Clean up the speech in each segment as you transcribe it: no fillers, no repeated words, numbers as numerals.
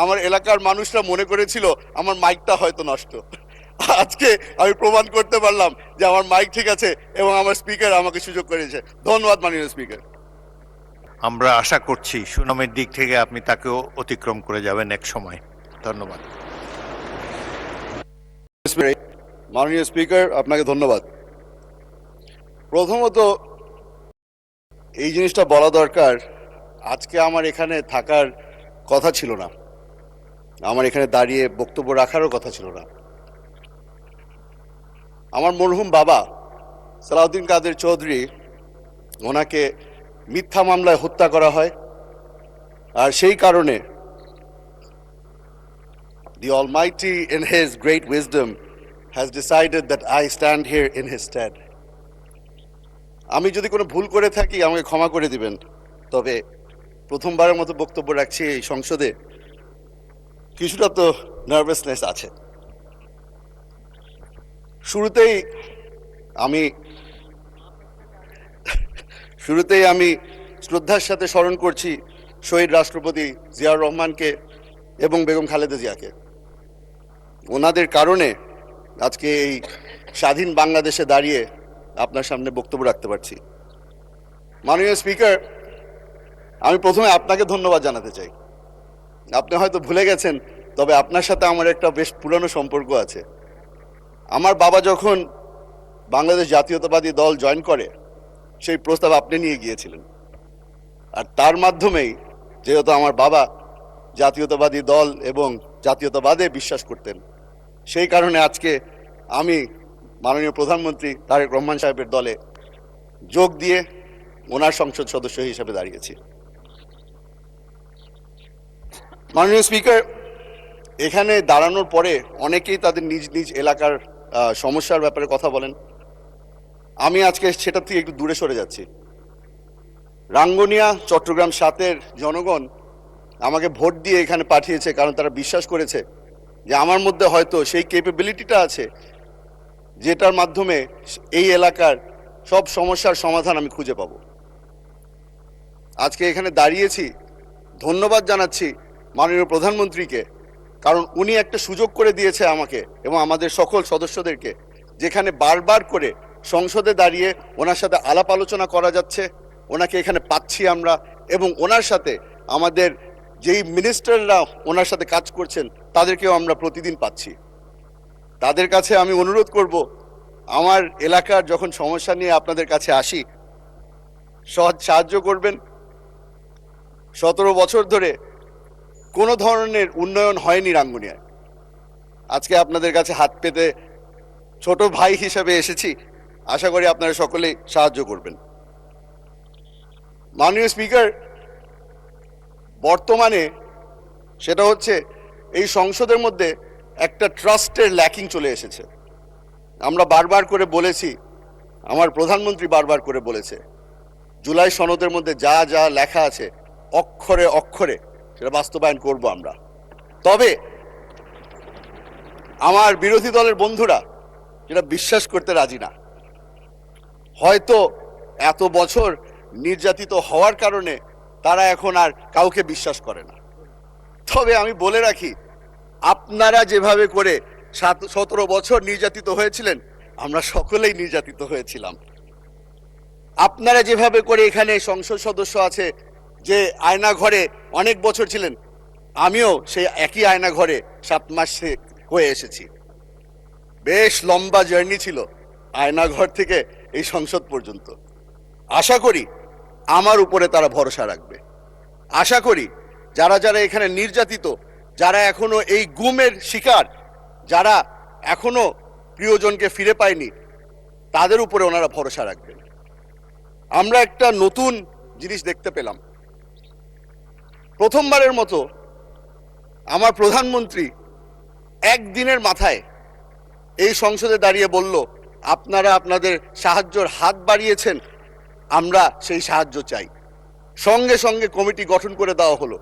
আমার এলাকার মানুষরা মনে করেছিল আমার মাইকটা হয়তো নষ্ট। আজকে আমি প্রমাণ করতে পারলাম যে আমার মাইক ঠিক আছে এবং আমার স্পিকার আমাকে সুযোগ করেছে। ধন্যবাদ মাননীয় স্পিকার। আমরা আশা করছি সুনামের দিক থেকে আপনি তাকেও অতিক্রম করে যাবেন এক সময়। ধন্যবাদ। মাননীয় স্পিকার, আপনাকে ধন্যবাদ। প্রথমত এই জিনিসটা বলা দরকার, আজকে আমার এখানে থাকার কথা ছিল না, আমার এখানে দাঁড়িয়ে বক্তব্য রাখারও কথা ছিল না। আমার মরহুম বাবা সালাউদ্দিন কাদের চৌধুরী, ওনাকে মিথ্যা মামলায় হত্যা করা হয়, আর সেই কারণে the Almighty in His great wisdom has decided that I stand here in His stead. আমি যদি কোনো ভুল করে থাকি আমাকে ক্ষমা করে দিবেন, তবে প্রথমবারের মতো বক্তব্য রাখছি এই সংসদে, কিছুটা তো নার্ভাসনেস আছে। শুরুতেই আমি শ্রদ্ধার সাথে স্মরণ করছি শহীদ রাষ্ট্রপতি জিয়াউর রহমানকে এবং বেগম খালেদা জিয়াকে। ওনাদের কারণে আজকে এই স্বাধীন বাংলাদেশে দাঁড়িয়ে আপনার সামনে বক্তব্য রাখতে পারছি। মাননীয় স্পিকার, আমি প্রথমে আপনাকে ধন্যবাদ জানাতে চাই। আপনি হয়তো ভুলে গেছেন, তবে আপনার সাথে আমার একটা বেশ পুরনো সম্পর্ক আছে। আমার বাবা যখন বাংলাদেশ জাতীয়তাবাদী দল জয়েন করে, সেই প্রস্তাব আপনি নিয়ে গিয়েছিলেন, আর তার মাধ্যমেই, যেহেতু আমার বাবা জাতীয়তাবাদী দল এবং জাতীয়তাবাদে বিশ্বাস করতেন, সেই কারণে আজকে আমি মাননীয় প্রধানমন্ত্রী তারেক রহমান সাহেবের দলে যোগ দিয়ে ওনার সংসদ সদস্য হিসেবে দাঁড়িয়েছি। মাননীয় স্পিকার, এখানে দাঁড়ানোর পরে অনেকেই তাদের নিজ নিজ এলাকার সমস্যার ব্যাপারে কথা বলেন। আমি আজকে সেটা থেকে একটু দূরে সরে যাচ্ছি। রাঙ্গুনিয়া চট্টগ্রাম 7-এর জনগণ আমাকে ভোট দিয়ে এখানে পাঠিয়েছে, কারণ তারা বিশ্বাস করেছে যে আমার মধ্যে হয়তো সেই ক্যাপাবিলিটিটা আছে, যেটার মাধ্যমে এই এলাকার সব সমস্যার সমাধান আমি খুঁজে পাব। আজকে এখানে দাঁড়িয়েছি, ধন্যবাদ জানাচ্ছি মাননীয় প্রধানমন্ত্রীকে, কারণ উনি একটা সুযোগ করে দিয়েছে আমাকে এবং আমাদের সকল সদস্যদেরকে, যেখানে বারবার করে সংসদে দাঁড়িয়ে ওনার সাথে আলাপ আলোচনা করা যাচ্ছে। ওনাকে এখানে পাচ্ছি আমরা, এবং ওনার সাথে আমাদের যেই মিনিস্টাররা ওনার সাথে কাজ করছেন তাদেরকেও আমরা প্রতিদিন পাচ্ছি। তাদের কাছে আমি অনুরোধ করব, আমার এলাকার যখন সমস্যা নিয়ে আপনাদের কাছে আসি, সাহায্য করবেন। 17 বছর ধরে কোনো ধরনের উন্নয়ন হয়নি রাঙ্গুনিয়ায়। আজকে আপনাদের কাছে হাত পেতে ছোট ভাই হিসেবে এসেছি, আশা করি আপনারা সকলেই সাহায্য করবেন। মাননীয় স্পিকার, বর্তমানে সেটা হচ্ছে এই সংসদের মধ্যে একটা ট্রাস্টের ল্যাকিং চলে এসেছে। আমরা বারবার করে বলেছি, আমার প্রধানমন্ত্রী বারবার করে বলেছে, জুলাই সনদের মধ্যে যা যা লেখা আছে অক্ষরে অক্ষরে সেটা বাস্তবায়ন করব আমরা। তবে আমার বিরোধী দলের বন্ধুরা যেটা বিশ্বাস করতে রাজি না, হয়তো এত বছর নির্যাতিত হওয়ার কারণে তারা এখন আর কাউকে বিশ্বাস করে না। তবে আমি বলে রাখি, আপনারা যেভাবে করে 17 বছর নির্যাতিত হয়েছিলেন, আমরা সকলেই নির্যাতিত হয়েছিলাম। আপনারা যেভাবে করে এখানে সংসদ সদস্য আছে যে আয়না ঘরে অনেক বছর ছিলেন, আমিও সেই একই আয়না ঘরে 7 মাস হয়ে এসেছি। বেশ লম্বা জার্নি ছিল আয়না ঘর থেকে এই সংসদ পর্যন্ত। আশা করি আমার উপরে তারা ভরসা রাখবে। আশা করি যারা যারা এখানে নির্যাতিত, যারা এখনো এই গুমের শিকার, যারা এখনো প্রিয়জনকে ফিরে পায়নি, তাদের উপরে ওনারা ভরসা রাখবেন। আমরা একটা নতুন জিনিস দেখতে পেলাম। প্রথমবারের মতো আমার প্রধানমন্ত্রী একদিনের মাথায় এই সংসদে দাঁড়িয়ে বলল, আপনারা আপনাদের সাহায্যের হাত বাড়িয়েছেন, আমরা সেই সাহায্য চাই। সঙ্গে সঙ্গে কমিটি গঠন করে দেওয়া হলো।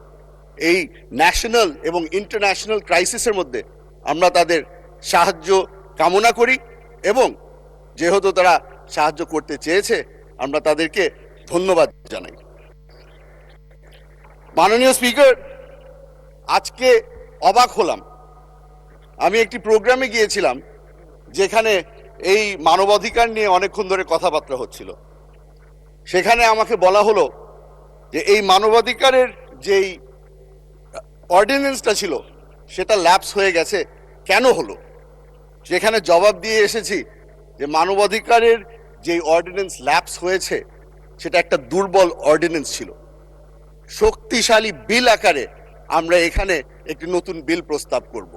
এই ন্যাশনাল এবং ইন্টারন্যাশনাল ক্রাইসিসের মধ্যে আমরা তাদের সাহায্য কামনা করি, এবং যেহেতু তারা সাহায্য করতে চেয়েছে আমরা তাদেরকে ধন্যবাদ জানাই। মাননীয় স্পিকার, আজকে অবাক হলাম। আমি একটি প্রোগ্রামে গিয়েছিলাম যেখানে এই মানবাধিকার নিয়ে অনেকক্ষণ ধরে কথাবার্তা হচ্ছিল। সেখানে আমাকে বলা হলো যে এই মানবাধিকারের যেই অর্ডিন্যান্সটা ছিল সেটা ল্যাপস হয়ে গেছে, কেন হলো? যেখানে জবাব দিয়ে এসেছি যে মানবাধিকারের যেই অর্ডিন্যান্স ল্যাপস হয়েছে সেটা একটা দুর্বল অর্ডিন্যান্স ছিল। শক্তিশালী বিল আকারে আমরা এখানে একটি নতুন বিল প্রস্তাব করব।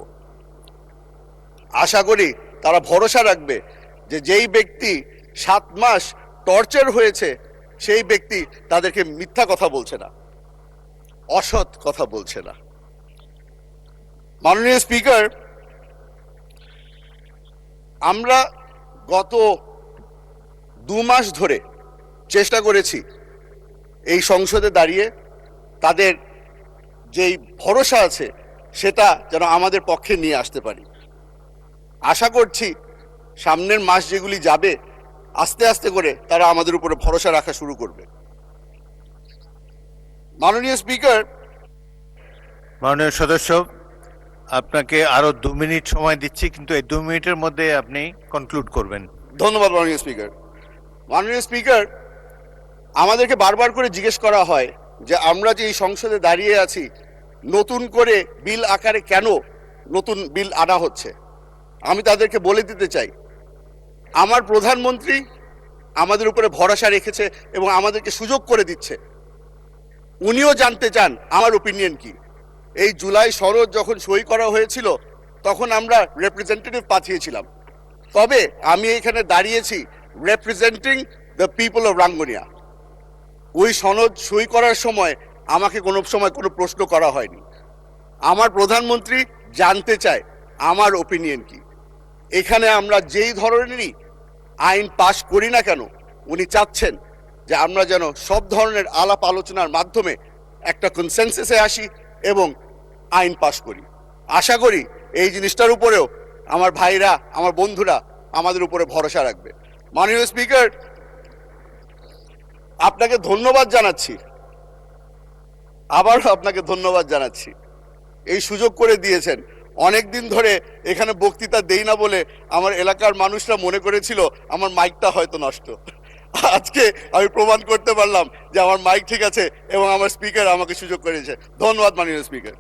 আশা করি তারা ভরসা রাখবে যে যেই ব্যক্তি 7 মাস টর্চার হয়েছে সেই ব্যক্তি তাদেরকে মিথ্যা কথা বলছে না, অসৎ কথা বলছে না। মাননীয় স্পিকার, আমরা গত 2 মাস ধরে চেষ্টা করেছি এই সংসদে দাঁড়িয়ে তাদের যেই ভরসা আছে সেটা যেন আমাদের পক্ষে নিয়ে আসতে পারি। আশা করছি সামনের মাস যেগুলি যাবে আস্তে আস্তে করে তারা আমাদের উপরে ভরসা রাখা শুরু করবে। মাননীয় স্পিকার, মাননীয় সদস্য, আপনাকে আরো 2 মিনিট সময় দিচ্ছি, কিন্তু এই 2 মিনিটের মধ্যে আপনি কনক্লুড করবেন। ধন্যবাদ মাননীয় স্পিকার। মাননীয় স্পিকার, আমাদেরকে বারবার করে জিজ্ঞেস করা হয় যে আমরা যে এই সংসদে দাঁড়িয়ে আছি নতুন করে বিল আকারে কেন নতুন বিল আনা হচ্ছে। আমি তাদেরকে বলে দিতে চাই, আমার প্রধানমন্ত্রী আমাদের উপরে ভরসা রেখেছে এবং আমাদেরকে সুযোগ করে দিচ্ছে। উনিও জানতে চান আমার ওপিনিয়ন কি। এই জুলাই সনদ যখন সই করা হয়েছিল তখন আমরা রিপ্রেজেন্টেটিভ পাঠিয়েছিলাম, তবে আমি এখানে দাঁড়িয়েছি representing the people of Rangunia. ওই সনদ সই করার সময় আমাকে কোনো সময় কোনো প্রশ্ন করা হয়নি। আমার প্রধানমন্ত্রী জানতে চায় আমার ওপিনিয়ন কি। এখানে আমরা যেই ধরনেরই আইন পাশ করি না কেন উনি চাচ্ছেন যে আমরা যেন সব ধরনের আলাপ আলোচনার মাধ্যমে একটা কনসেনসাসে আসি এবং আইন পাশ করি। আশা করি এই জিনিসটার উপরেও আমার ভাইরা, আমার বন্ধুরা আমাদের উপরে ভরসা রাখবে। মাননীয় স্পিকার, আপনাকে ধন্যবাদ জানাচ্ছি, আবারও আপনাকে ধন্যবাদ জানাচ্ছি। এই সুযোগ করে দিয়েছেন। অনেক দিন ধরে এখানে বক্তৃতা দেই না বলে আমার এলাকার মানুষরা মনে করেছিল আমার মাইকটা হয়তো নষ্ট। আজকে আমি প্রমাণ করতে পারলাম যে আমার মাইক ঠিক আছে এবং আমার স্পিকার আমাকে সুযোগ করেছে। ধন্যবাদ মাননীয় স্পিকার।